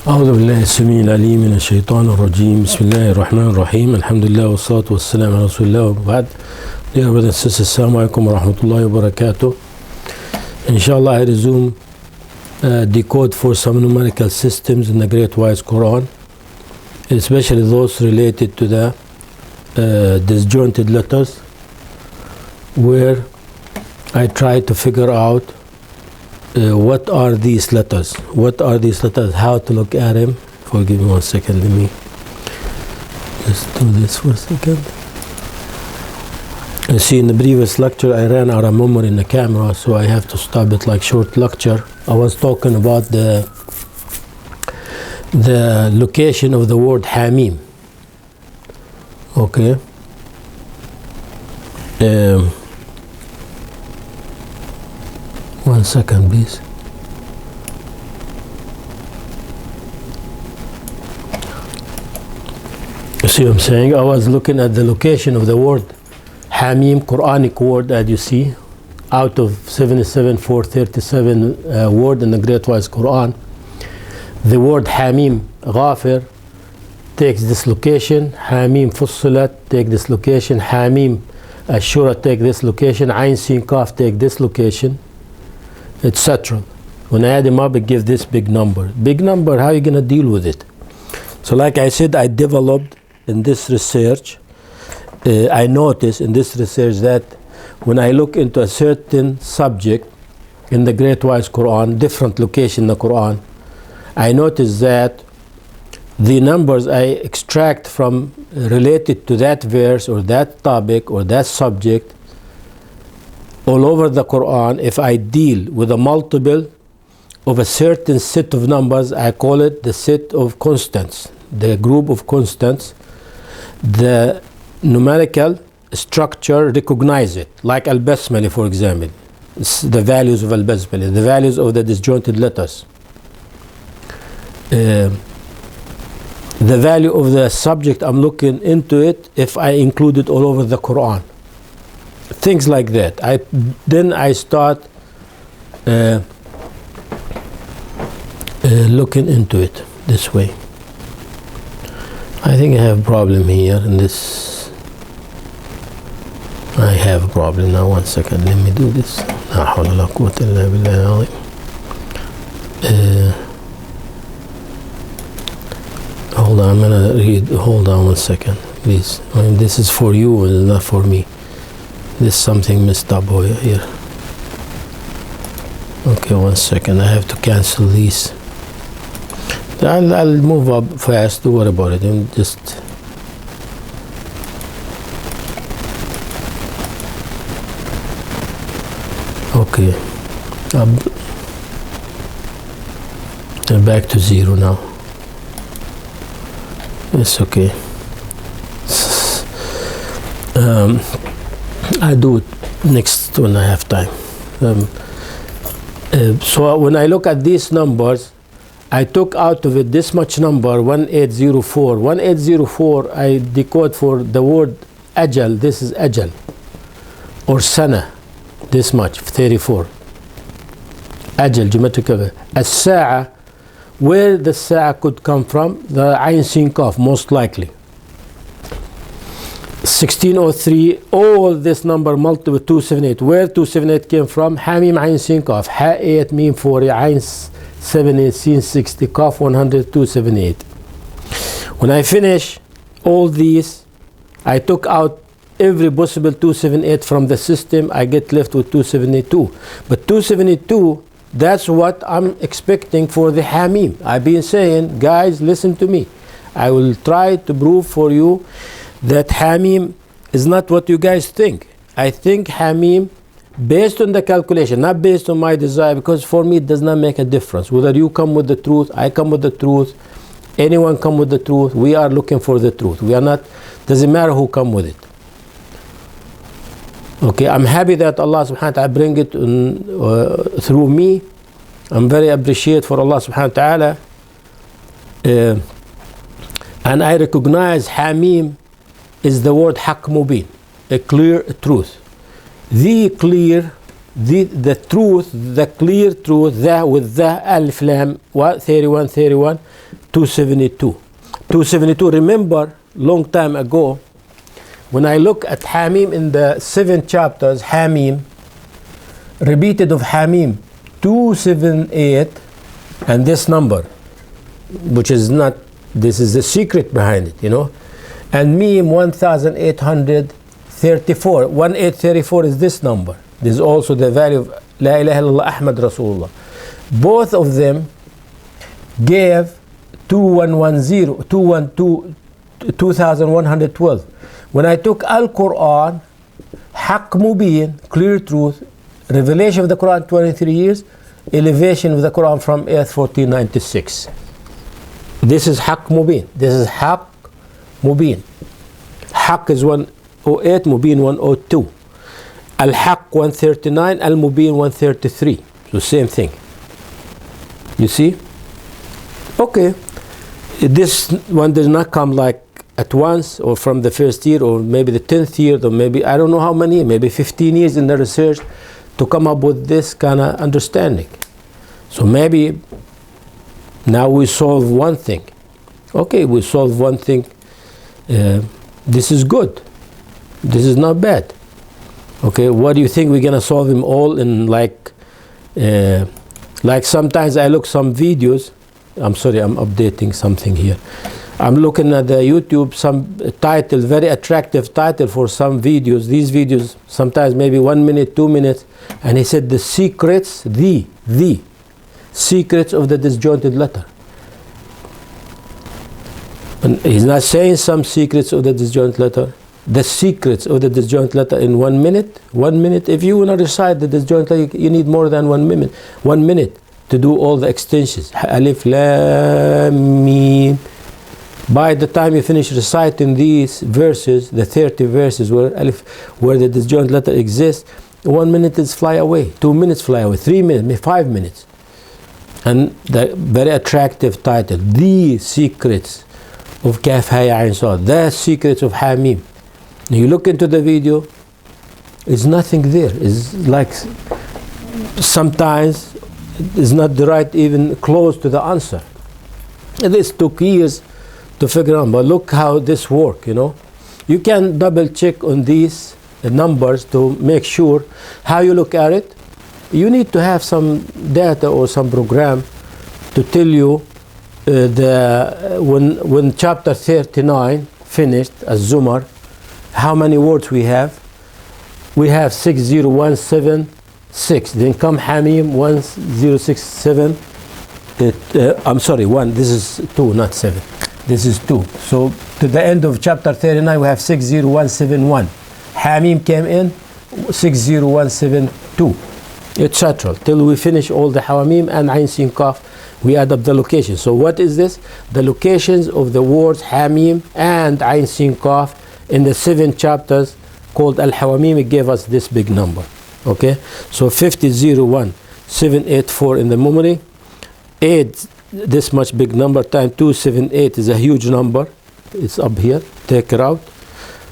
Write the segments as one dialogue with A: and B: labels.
A: أعوذ بالله السميع العليم من الشيطان الرجيم. بسم الله الرحمن الرحيم. الحمد لله والصلاة والسلام على رسول الله وبعد. Dear brothers and sisters, Assalamu alaikum wa rahmatullahi wa barakatuh. Inshallah, I resume decode for some numerical systems in the Great Wise Quran, especially those related to the disjointed letters, where I try to figure out what are these letters, how to look at them. Forgive me 1 second, let me just do this for a second. You see, in the previous lecture I ran out of memory in the camera, so I have to stop it like short lecture. I was talking about the location of the word Hamim. Okay. 1 second, please. You see what I'm saying? I was looking at the location of the word Hamim, Quranic word, as you see, out of 77,437 word in the Great Wise Quran. The word Hamim, Ghafir, takes this location. Hamim Fussilat take this location. Hamim Ashura take this location. Ain Sin Kaf take this location, etc. When I add them up, it gives this big number. Big number, how are you going to deal with it? So like I said, I developed in this research, I noticed in this research that when I look into a certain subject in the Great Wise Quran, different location in the Quran, I notice that the numbers I extract from related to that verse or that topic or that subject all over the Quran, if I deal with a multiple of a certain set of numbers, I call it the set of constants, the group of constants. The numerical structure recognize it, like al-basmali, for example. It's the values of al-basmali, the values of the disjointed letters. The value of the subject I'm looking into it, if I include it all over the Quran. Things like that. Then I start looking into it this way. I think I have a problem here in this. I have a problem now. 1 second, let me do this. لا حول ولا قوة إلا بالله العظيم. Hold on, I'm gonna read. Hold on 1 second, please. I mean, this is for you and not for me. There's something messed up over here. Okay, 1 second. I have to cancel these. I'll move up fast. Don't worry about it. I'm just. Okay. I'm back to 0 now. It's okay. I do it next when I have time. So when I look at these numbers, I took out of it this much number, 1804. 1804 I decode for the word Ajal. This is Ajal. Or Sana. This much, 34. Ajal, geometrical. As-Sa'a, where the Sa'a could come from? The Ain Sin Kaf, most likely. 1603, all this number multiple 278. Where 278 came from? Hamim Ain Sin Kaf. Ha 8 Mim 40 Ain 78 Sin 60 Kaf 100 278. When I finish all these, I took out every possible 278 from the system. I get left with 272. But 272, that's what I'm expecting for the Hamim. I've been saying, guys, listen to me. I will try to prove for you that Hamim is not what you guys think. I think Hamim, based on the calculation, not based on my desire, because for me it does not make a difference. Whether you come with the truth, I come with the truth, anyone come with the truth, we are looking for the truth. We are not, doesn't matter who come with it. Okay, I'm happy that Allah subhanahu wa ta'ala bring it through me. I'm very appreciative for Allah subhanahu wa ta'ala. And I recognize Hamim is the word Haqq Mubin, a clear truth. The clear the truth, the clear truth, the with the alif lam, what 31, 31, 272. 272, remember, long time ago, when I look at Hamim in the 7 chapters, Hamim, repeated of Hamim, 278, and this number, which is not, this is the secret behind it, you know, and Mim 1834, 1834 is this number. This is also the value of La ilaha illallah Ahmad Rasulullah. Both of them gave 2110, 2112. When I took Al-Quran, Haqq Mubin, clear truth, revelation of the Quran 23 years, elevation of the Quran from earth 1496. This is Haqq Mubin. This is Haqq Mubin. Haqq is 108, Mubin 102. Al-Haqq 139, Al-Mubin 133. So same thing. You see? Okay. This one does not come like at once or from the first year or maybe the 10th year or maybe I don't know how many, maybe 15 years in the research to come up with this kind of understanding. So maybe now we solve one thing. Okay, we solve one thing. This is good. This is not bad. Okay, what do you think we're gonna solve them all in like sometimes I look some videos. I'm sorry, I'm updating something here. I'm looking at the YouTube, some title, very attractive title for some videos. These videos, sometimes maybe 1 minute, 2 minutes. And he said the secrets, the secrets of the disjointed letter. And he's not saying some secrets of the disjointed letter. The secrets of the disjointed letter in 1 minute. 1 minute. If you want to recite the disjointed letter, you need more than 1 minute. 1 minute to do all the extensions. Alif, Lam, Mim. By the time you finish reciting these verses, the 30 verses where the disjointed letter exists, 1 minute is fly away, 2 minutes fly away, 3 minutes, maybe 5 minutes. And the very attractive title, The Secrets of Kaf Haya Ain Sad, The Secrets of Hamim. You look into the video, there's nothing there. It's like sometimes it's not the right, even close to the answer. And this took years to figure out, but look how this works, you know. You can double check on these numbers to make sure how you look at it. You need to have some data or some program to tell you when chapter 39 finished as Zumar, how many words we have. We have 60176. Then come Hamim 1067. I'm sorry, 1. This is 2, not 7. This is 2. So to the end of chapter 39, we have 60171. Hamim came in 60172, etc. Till we finish all the Hawamim and Ain Sin Kaf, we add up the locations. So what is this? The locations of the words Hamim and Ain Sin Kaf in the 7 chapters called Al-Hawamim. It gave us this big number. Okay, so 50,01784 in the memory. 8, this much big number, time 278 is a huge number. It's up here. Take it out.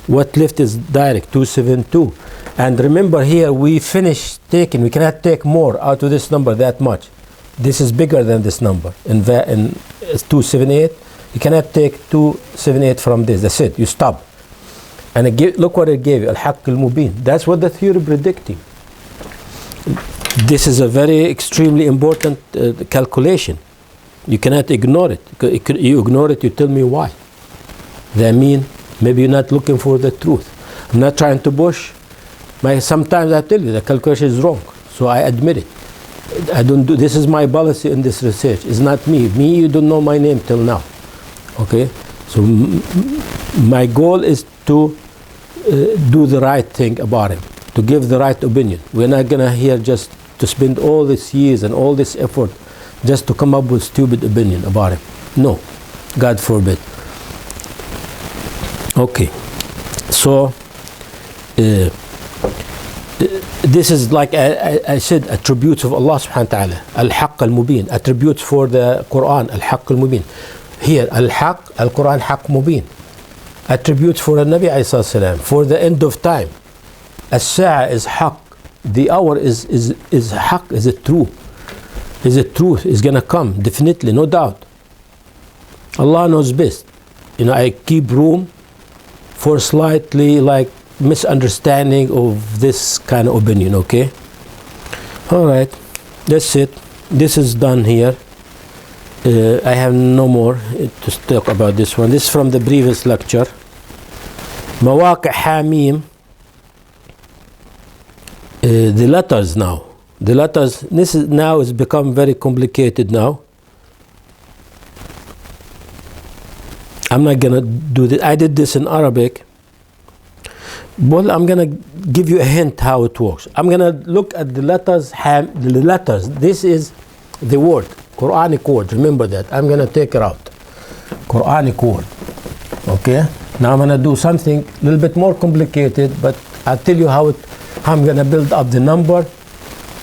A: What left is direct, 272. And remember here, we finished taking. We cannot take more out of this number that much. This is bigger than this number. In 278, you cannot take 278 from this. That's it. You stop. And look what it gave you, Al-Haqq Al-Mubin. That's what the theory predicting. This is a very extremely important calculation. You cannot ignore it. You ignore it, you tell me why. That mean maybe you're not looking for the truth. I'm not trying to push. Sometimes I tell you the calculation is wrong, so I admit it. I don't do. This is my policy in this research. It's not me. You don't know my name till now. Okay, so my goal is to do the right thing about him, to give the right opinion. We're not gonna here just to spend all these years and all this effort just to come up with stupid opinion about him. No, God forbid. Okay, so this is like I said, attributes of Allah subhanahu wa ta'ala. Al-Haqq Al-Mubin, attributes for the Quran, Al-Haqq Al-Mubin. Here, Al-Haqq, Al-Quran Haqq Mubin. Attributes for the Nabi alayhi salam, for the end of time. As-Sa'a is Haqq, The hour is haq, is it true? Is it truth? Is gonna come, definitely, no doubt. Allah knows best. I keep room for slightly like misunderstanding of this kind of opinion, okay? All right, that's it. This is done here. I have no more to talk about this one. This is from the previous lecture. Mawaqi' Hamim. The letters now. The letters, this is now has become very complicated now. I'm not gonna do this. I did this in Arabic. Well, I'm gonna give you a hint how it works. I'm gonna look at the letters. The letters. This is the word, Quranic word. Remember that. I'm gonna take it out. Quranic word. Okay. Now I'm gonna do something a little bit more complicated, but I'll tell you how I'm gonna build up the number,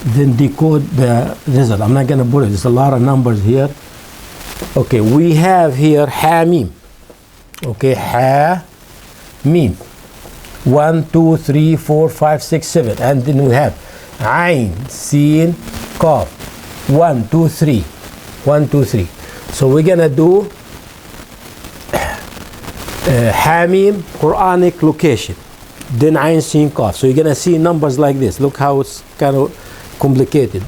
A: then decode the result. I'm not gonna put it. There's a lot of numbers here. Okay. We have here Hamim. Okay, Hamim. 1, 2, 3, 4, 5, 6, 7. And then we have Ain, Sin, Qaf. 1, 2, 3. 1, 2, 3. So we're gonna do Hamim, Quranic location. Then Ain, Sin, Qaf. So you're gonna see numbers like this. Look how it's kind of complicated.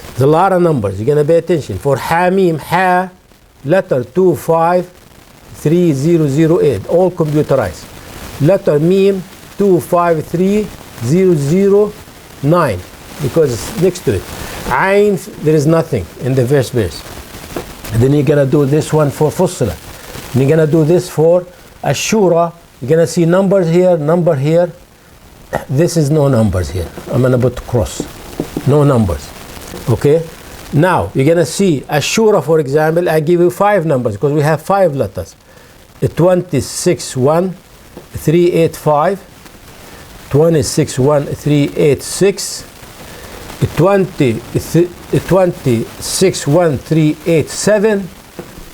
A: There's a lot of numbers. You're gonna pay attention. For Hamim, Ha, letter 253008, all computerized. Letter Mim 253009, because it's next to it. Ain, there is nothing in the first verse. And then you're gonna do this one for Fussilat. And you're gonna do this for Ashura. You're gonna see numbers here, number here. This is no numbers here. I'm gonna put cross. No numbers. Okay? Now, you're gonna see Ashura, for example, I give you 5 numbers because we have 5 letters. 261385, 261386, 261387,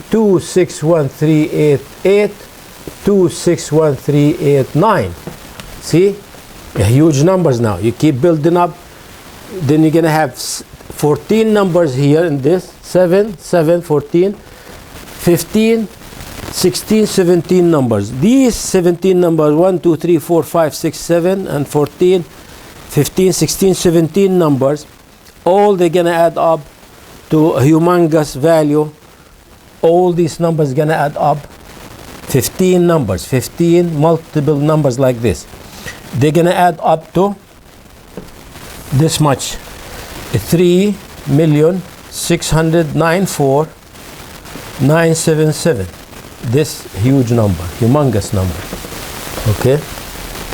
A: 261388, 261389. See? Huge numbers now. You keep building up. Then you're gonna have 14 numbers here in this. 7, 7, 14, 15, 16, 17 numbers. These 17 numbers, 1, 2, 3, 4, 5, 6, 7, and 14, 15, 16, 17 numbers, all they're gonna add up to a humongous value. All these numbers gonna add up 15 numbers, 15 multiple numbers like this. They're gonna add up to this much, 3,694,977. This huge number, humongous number. Okay,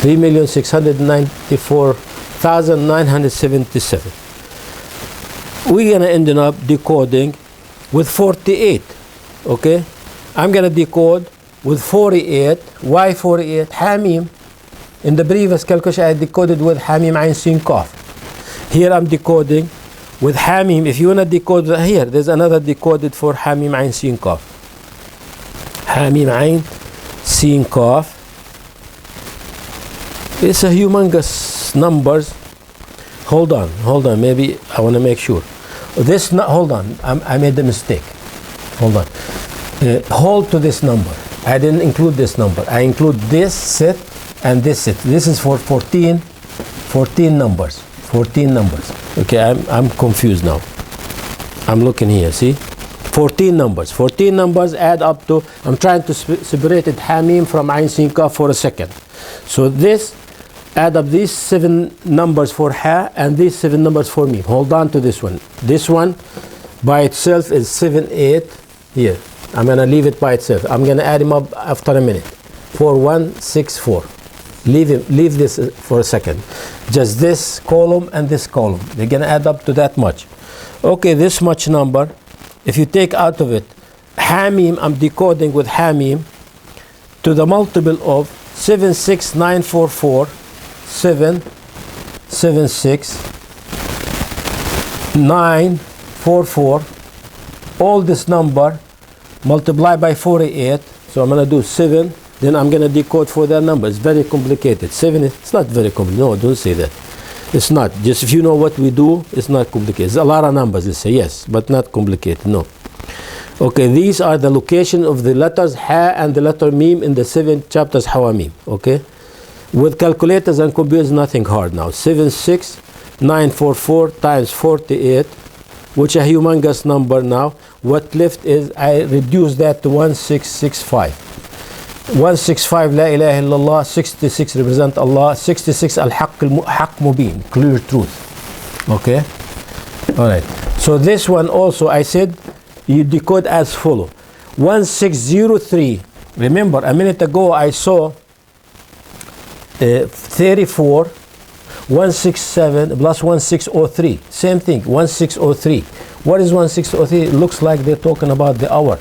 A: 3,694,977. We're gonna end up decoding with 48. Okay, I'm gonna decode with 48. Why 48? Hamim. In the previous calculation, I decoded with Hamim Ain Sin Qaf. Here I'm decoding with Hamim. If you wanna decode here, there's another decoded for Hamim Ain Sin Qaf. Hamim Ain Sin Qaf. It's a humongous numbers. Hold on. Maybe I want to make sure. Hold on. I made a mistake. Hold on. Hold to this number. I didn't include this number. I include this set and this set. This is for 14 numbers. 14 numbers. Okay, I'm confused now. I'm looking here. See, 14 numbers. 14 numbers add up to. I'm trying to separate it Hamim from Ain Sin Qaf for a second. So this. Add up these 7 numbers for Ha and these 7 numbers for Mim. Hold on to this one. This one by itself is 7, 8 here. I'm going to leave it by itself. I'm going to add them up after a minute. 4, 1, 6, 4. Leave this for a second. Just this column and this column. They're going to add up to that much. Okay, this much number. If you take out of it Hamim, I'm decoding with Hamim to the multiple of 76944. 776,944. All this number multiply by 48. So I'm going to do 7. Then I'm going to decode for that number. It's very complicated. 7. It's not very complicated. No, don't say that. It's not. Just if you know what we do, it's not complicated. It's a lot of numbers, let's say, yes, but not complicated, no. Okay, these are the location of the letters Ha and the letter Mim in the 7 chapters Hawamim, okay? With calculators and computers, nothing hard now. 76944 times 48, which is a humongous number now. What left is, I reduced that to 1665. 165 La ilaha illallah, 66 represent Allah, 66 al-haq mubin, clear truth. Okay? Alright. So this one also, I said, you decode as follow. 1603. Remember, a minute ago I saw 34, 167 plus 1603. Same thing, 1603. What is 1603? It looks like they're talking about the hour.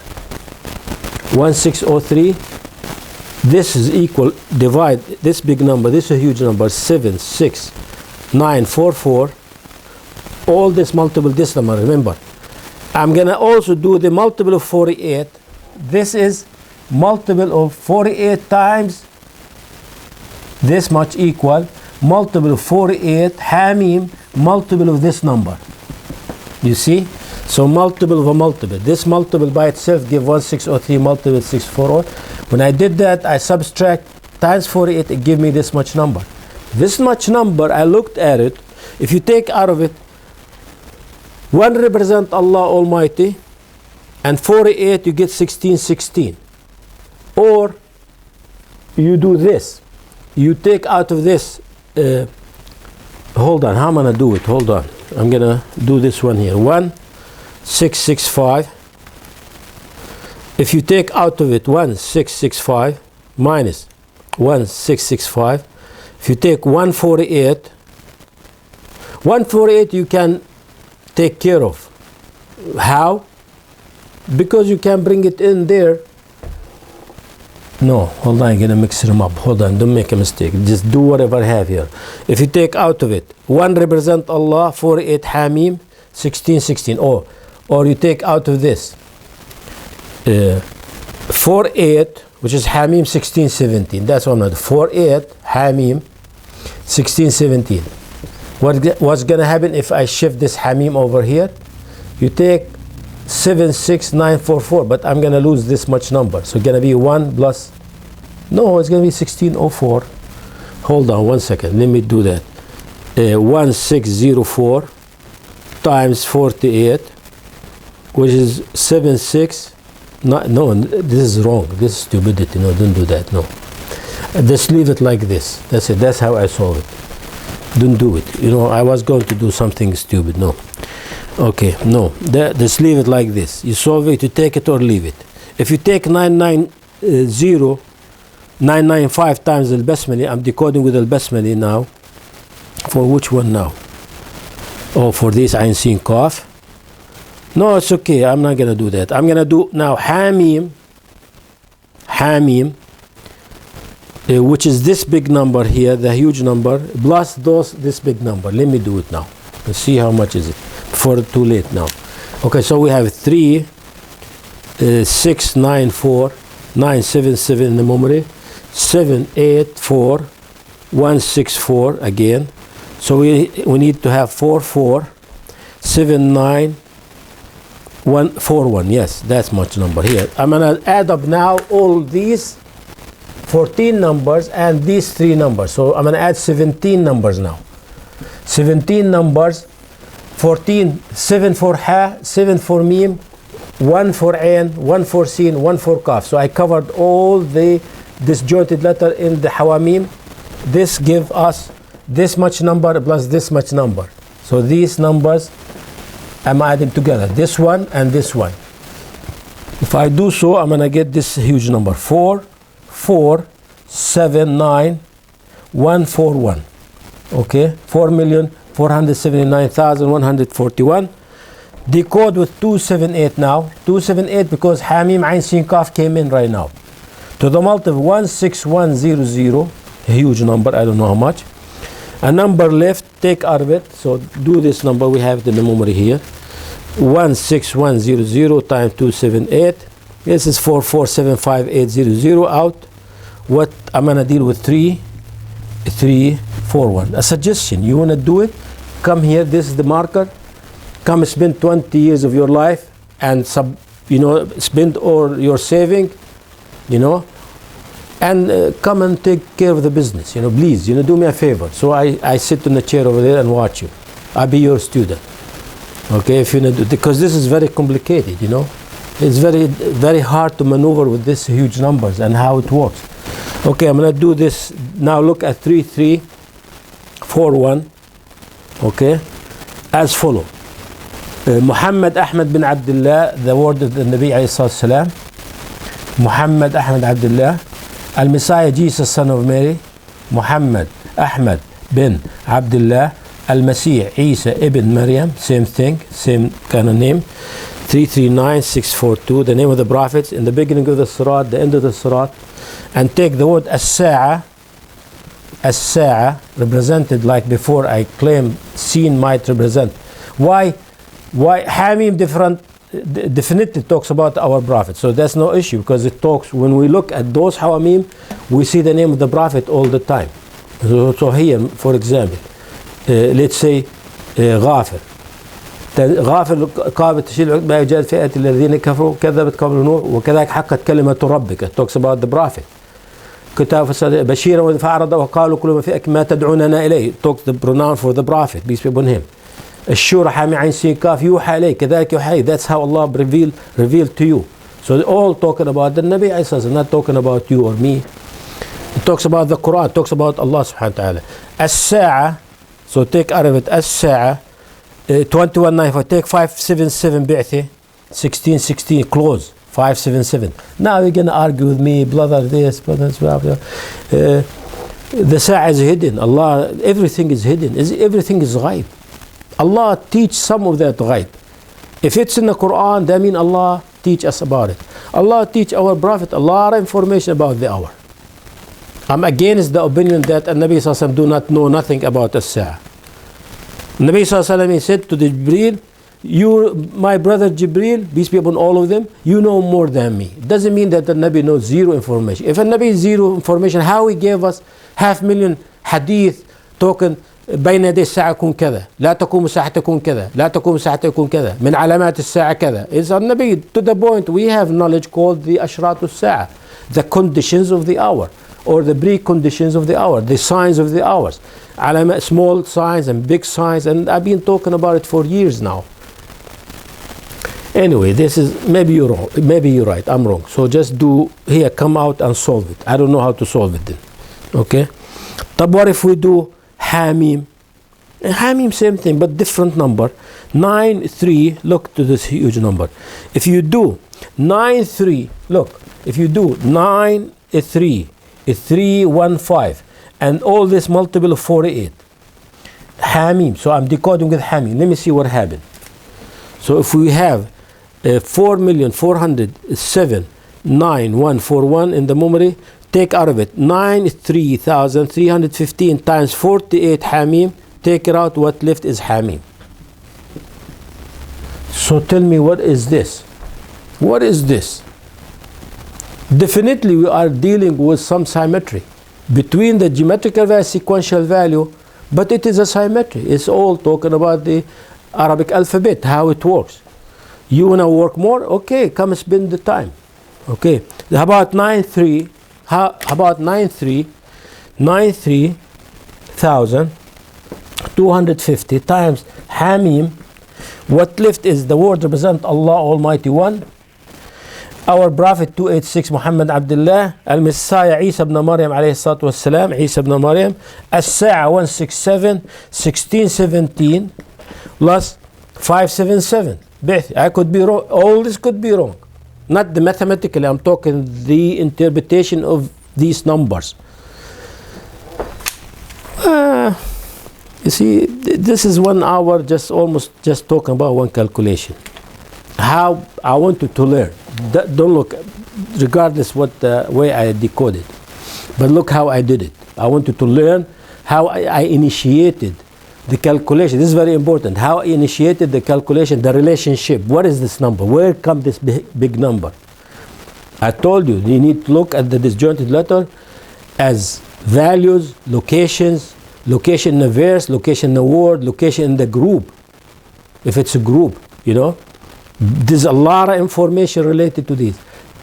A: 1603. This is equal, divide this big number, this is a huge number, 76944. All this multiple this number, remember. I'm going to also do the multiple of 48. This is multiple of 48 times this much equal multiple of 48 Hamim multiple of this number. You see? So multiple of a multiple. This multiple by itself give 1603 multiple 640. When I did that, I subtract times 48, it give me this much number. This much number, I looked at it. If you take out of it, 1 represent Allah Almighty, and 48 you get 1616. Or you do this. You take out of this, hold on, how am I going to do it? Hold on. I'm going to do this one here. 1665. If you take out of it 1665 minus 1665, if you take 148, 148 you can take care of. How? Because you can bring it in there. No, hold on, I'm gonna mix them up. Hold on, don't make a mistake. Just do whatever I have here. If you take out of it, 1 represent Allah, 48 Hamim, 1616. Or you take out of this, 48, which is Hamim 1617. That's one of the 48 Hamim 1617. What's gonna happen if I shift this Hamim over here? You take 76944, but I'm gonna lose this much number. So it's gonna be 1 plus, no, it's gonna be 1604. Hold on one second, let me do that. 1604 times 48, which is 76. No, this is wrong. This is stupidity. No, don't do that. No, just leave it like this. That's it. That's how I solve it. Don't do it. You know, I was going to do something stupid. No. Okay, no. Just leave it like this. You solve it, you take it or leave it. If you take 995 times al-Basmali, I'm decoding with al-Basmali now. For which one now? Oh, for this Ain Sin Qaf. No, it's okay. I'm not going to do that. I'm going to do now Hamim, which is this big number here, the huge number, plus this big number. Let me do it now. Let's see how much is it. Before too late now. Okay, so we have 3, 6, 9, 4, 9, 7, 7 in the memory, 7, 8, 4, 1, 6, 4 again. So we need to have 4, 4, 7, 9, 1, 4, 1. Yes, that's much number here. I'm gonna add up now all these 14 numbers and these 3 numbers. So I'm gonna add 17 numbers now. 17 numbers. 14, 7 for Ha, 7 for Mim, 1 for Ain, 1 for Sin, 1 for Qaf. So I covered all the disjointed letter in the Hawamim. This gives us this much number plus this much number. So these numbers I'm adding together, this one and this one. If I do so, I'm gonna get this huge number, 4, 4, 7, 9, 1, 4, 1. Okay, 4,479,141. Decode with 278 now. 278 because Hamim Ain Sin Qaf came in right now. To the multiple 16100, a huge number, I don't know how much. A number left, take out of it. So do this number, we have it in the memory here. 16100 times 278. This is 4475800 out. What I'm gonna deal with 3 9341. A suggestion, you want to do it? Come here, this is the marker. Come spend 20 years of your life and spend all your saving, and come and take care of the business, please, do me a favor. So I sit in the chair over there and watch you. I'll be your student. Okay, if you know, because this is very complicated, It's very, very hard to maneuver with these huge numbers and how it works. Okay, I'm going to do this. Now look at 3341. Okay, as follow. Muhammad Ahmed bin Abdullah, the word of the Nabi alayhi salam. Muhammad Ahmed Abdullah. Al-Messiah, Jesus, son of Mary. Muhammad Ahmed bin Abdullah. Al-Masih, Isa ibn Maryam. Same thing, same kind of name. 339642, the name of the prophets, in the beginning of the Sirat, the end of the Sirat, and take the word as-sa'a, represented like before I claimed Sin might represent. Why Hamim definitely talks about our prophet, so that's no issue, because it talks, when we look at those Hamim, we see the name of the prophet all the time. So here, for example, let's say Ghafir. غافر قابل تشيل ما يجاد فئة الذين كفروا كذبت قبل نوح وكذلك حقت كلمة ربك. It talks about the prophet. كتاب بشيرا فأعرض وقالوا كل ما فئك ما تدعوننا إليه. It talks the pronoun for the prophet, peace be upon him. الشورى حامي عين سين كاف يوحى إليه كذلك يوحى. That's how Allah revealed to you. So they're all talking about the Nabi Isa, not talking about you or me. It talks about the Quran, it talks about Allah subhanahu wa ta'ala. As-sa'a, so take out of it, as-sa'a, 2195, take 577 bi'thi, 1616, close, 577. Now you're going to argue with me, brother this, brother that. The sa'a is hidden. Allah, everything is hidden. Everything is ghaib. Allah teach some of that ghaib. If it's in the Quran, that means Allah teach us about it. Allah teach our Prophet a lot of information about the hour. I'm against the opinion that Nabi Sallallahu Alaihi Wasallam do not know nothing about the sa'a. Nabi Sallallahu Alaihi Wasallam said to the Jibreel, you, my brother Jibreel, peace be upon all of them, you know more than me. It doesn't mean that the Nabi knows zero information. If a Nabi is zero information, how he gave us 500,000 hadith talking بين يدي الساعة يكون كذا، لا تقوم الساعة تكون كذا، لا تقوم الساعة يكون كذا، من علامات الساعة كذا. It's a Nabi, to the point we have knowledge called the أشراط الساعة, the conditions of the hour, or the preconditions of the hour, the signs of the hours. Small signs and big signs, and I've been talking about it for years now. Anyway, this is, maybe you're wrong, maybe you're right, I'm wrong. So just do here, come out and solve it. I don't know how to solve it then. Okay? But what if we do Hamim? Hamim, same thing, but different number. 93, look to this huge number. If you do 93, look, if you do 93, 315, and all this multiple of 48. Hamim. So I'm decoding with Hamim. Let me see what happened. So if we have 4,407,9141 in the memory, take out of it 93,315 times 48 Hamim. Take it out. What left is Hamim. So tell me, what is this? What is this? Definitely we are dealing with some symmetry between the geometrical value, sequential value, but it is a symmetry. It's all talking about the Arabic alphabet, how it works. You want to work more? Okay, come spend the time. Okay, how about 93? How about 93,250 times Hamim? What left is the word represent Allah Almighty One. Our Prophet 286 Muhammad Abdullah, Al-Messiah Isa ibn Maryam alayhi salatu wassalam, Isa ibn Maryam, As-Sa'a 167, 1617 plus 577. I could be wrong, all this could be wrong. Not the mathematically, I'm talking the interpretation of these numbers. You see, this is 1 hour almost talking about one calculation. How I want you to learn. Don't look, regardless what way I decoded, but look how I did it. I want you to learn how I initiated the calculation. This is very important. How I initiated the calculation, the relationship. What is this number? Where comes this big number? I told you, you need to look at the disjointed letter as values, locations, location in a verse, location in a word, location in the group. If it's a group, there's a lot of information related to this.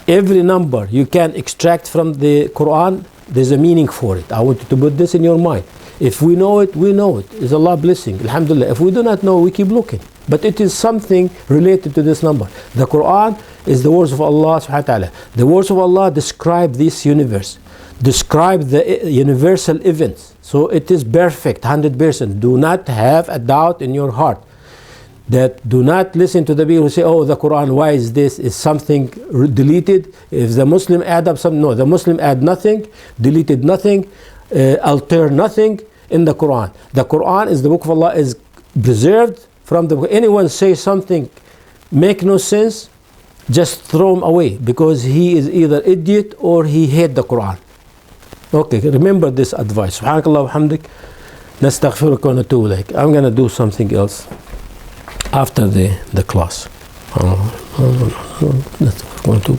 A: Every number you can extract from the Quran, there's a meaning for it. I want you to put this in your mind. If we know it, we know it. It's Allah's blessing. Alhamdulillah. If we do not know, we keep looking. But it is something related to this number. The Quran is the words of Allah subhanahu wa ta'ala. The words of Allah describe this universe, describe the universal events. So it is perfect, 100%. Do not have a doubt in your heart. That do not listen to the people who say, oh, the Quran, why is this? Is something deleted? If the Muslim add up something, no, the Muslim add nothing, deleted nothing, alter nothing in the Quran. The Quran is the book of Allah, is preserved from the book. Anyone say something make no sense, just throw him away, because he is either idiot or he hate the Quran. Okay, remember this advice. Subhanakallah wa hamdik, nastaghfiruka wa natubu ilayk. I'm going to do something else after the class. That's going to